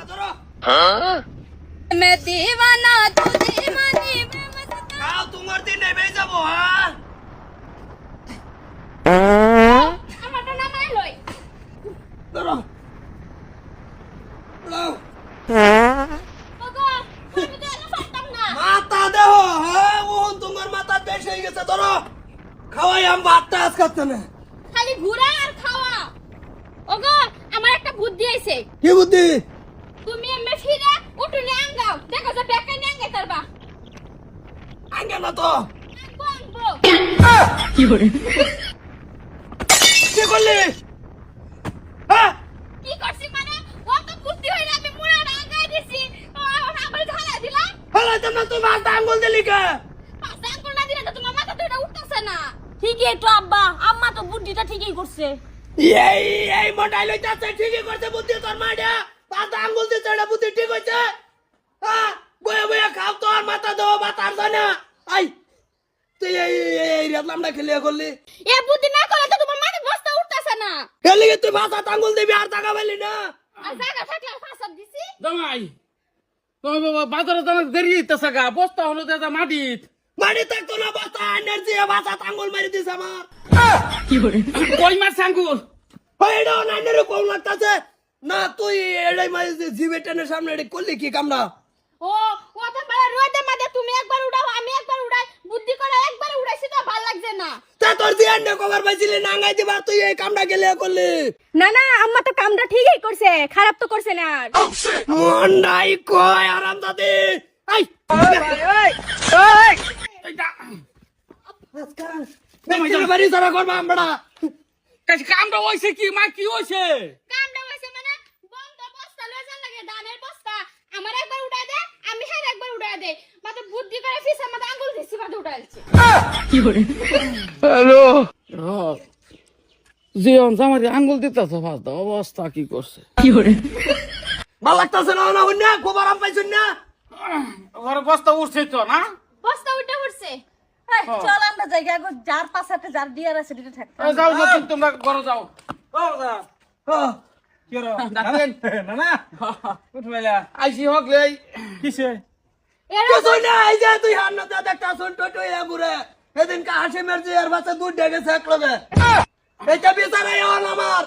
ধরো मैं दीवाना तू दीवानी मैं मस्ताना খাও তোমার দিন নেমে যাবো হ্যাঁ আমারটা নামাই লই ধরো দাও ওগো আমি তো এত পারতাম না মাথা দেহ হ্যাঁ ওহন তোমার মাথা বেশ হয়ে গেছে ধরো খাওয়াই আম ভাতটা আজ খাচ্ছে না খালি ঘুরা আর খাওয়া ওগো আমার একটা বুদ্ধি আইছে কি বুদ্ধি তুমি এমে ফিরে উঠুনে আঙ্গাও দেখো যে বেকা নিয়ে আঙ্গে তারবা আঙ্গে না তো আঙ্গো আঙ্গো কি করলি হ্যাঁ কি করছি মানে ও তো বুদ্ধি হইরা আমি মুড়া আঙ্গাই দিছি ও আমার ঝালা দিলা হলে তুমি তুই মাথা আঙ্গুল দিলি কে পাঁচটা আঙ্গুল না দিলে তো তোমার মাথা তো এটা উঠতেছে না ঠিকই তো আব্বা আম্মা তো বুদ্ধিটা ঠিকই করছে এই মোটাই লইতাছে ঠিকই করছে বুদ্ধি তোর মাইডা মাথা আঙ্গুল দিতে এটা বুদ্ধি ঠিক হইছে হ্যাঁ বয়ে বয়ে খাও তোর মাথা দেও বাতার জানা আই তুই এই রেতলামটা খেলিয়া করলি এ বুদ্ধি না করলে তো তোমার মাথা বস্তা উঠতেছে না খেলি তুই মাথা আঙ্গুল দিবি আর টাকা পাইলি না আর জায়গা থাকলে ফাঁসাদ দিছি জামাই তুমি বাবা বাজারে জানা দেরি হইতেছে গা বস্তা হলো দাদা মাটিত মারি থাকতো না বাতা এনার্জি বাতা আঙ্গুল মারি দিছে আমার কই মাছ আঙ্গুল এটাও না এনে কম লাগতাছে না তুই এটাই মারি জিবে টেনের সামনে এটা করলি কি কামনা ও তো বড় রোদে মাঝে তুমি একবার উড়াও আমি একবার উড়াই বুদ্ধি করে একবার উড়াইছি তো ভালো লাগছে না তা তোর দিয়ে কভার পাইছিলি নাঙ্গাই দিবা তুই এই কামটা গেলে করলি না না আম্মা তো কামটা ঠিকই করছে খারাপ তো করছে না আর মন্ডাই কয় আরাম দাদি আই বাড়ি সারা করবা আমরা কাছে কামটা হইছে কি মা কি হইছে কামটা হইছে মানে বন্ধ বস্তা লয়ে যান লাগে ধানের বস্তা আমার একবার উড়াই দে আমি হ্যাঁ একবার উড়াই দে মানে বুদ্ধি করে ফিসা মাথা আঙ্গুল দিছি মাথা উঠাইছে হ্যালো জিয়ন জামাই আঙ্গুল দিতেছে ফাস দাও অবস্থা কি করছে ভাল লাগতাছে না না হইনা খুব আরাম পাইছুন না ঘরে বস্তা উঠছে তো না বস্তা উঠে পড়ছে চল আমরা জায়গা যার পাশাতে যার দিয়ার আছে দিতে থাক যাও না তোমরা ঘরে যাও আইসি হোক লে কিসে কিছুই না এই যে তুই হার না দেখতা শুন টটই বুড়ে সেদিন কা হাসি মেরজি আর বাচ্চা দুধ ডেকে শেখ লবে এইটা বিচারে হল আমার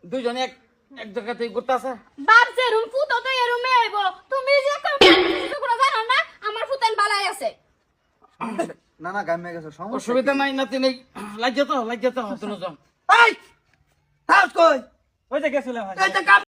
দুইজন এক এক জায়গাতে ঘুরতাছে বাপ যে রুম ফুটো তো এই রুমে আইবো তুমি যে কোনো জানো না আমার ফুতান বালাই আছে না না গামে গেছে সমস্যা অসুবিধা নাই নাতি নেই লাগিয়ে তো দুজন এই থাক কই ওই যে গেছিল ভাই এইটা কাম